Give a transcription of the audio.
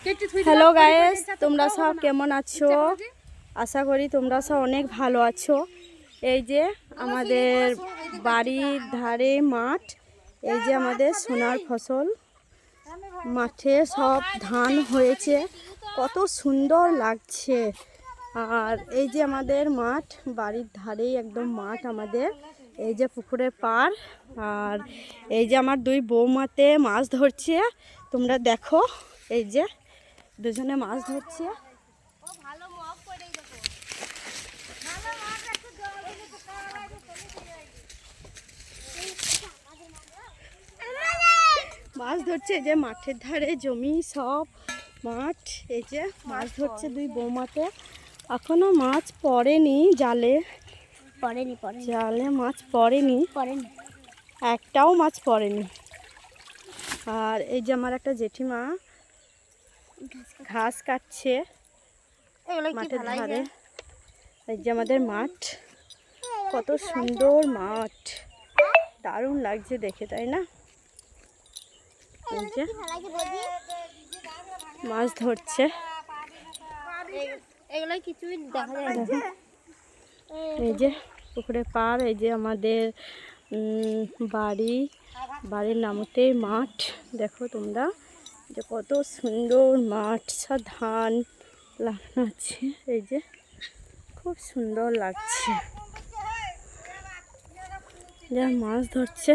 Hello guys, তোমরা সব কেমন আছো? আশা করি তোমরা সব অনেক ভালো আছো। এই যে আমাদের বাড়ির ধারে মাঠ, এই যে আমাদের সোনার ফসল, মাঠে সব ধান হয়েছে, কত সুন্দর লাগছে। আর এই যে আমাদের মাঠ, বাড়ির ধারেই একদম মাঠ আমাদের, এই যে পুকুরের পাড়। আর এই যে আমার দুই বৌমাতে মাছ ধরছে, তোমরা দেখো, এই যে দুজনে মাছ ধরছে। মাছ ধরছে, যে মাঠের ধারে জমি সব মাঠ, এই যে মাছ ধরছে দুই বৌমাতে। এখনো মাছ পড়েনি, জালে জালে মাছ পড়েনি, একটাও মাছ পড়েনি। আর এই যে আমার একটা জেঠিমা ঘাস কাটছে মাঠের ধারে। এই যে আমাদের মাঠ, কত সুন্দর মাঠ, দারুণ লাগছে দেখে, তাই না? এই যে মাছ ধরছে, এই যে পুকুরে পাড়, এই যে আমাদের বাড়ির নামতেই মাঠ। দেখো তোমরা যে কত সুন্দর মাঠ, সব ধান লাগানো আছে, এই যে খুব সুন্দর লাগছে। যা মাছ ধরছে।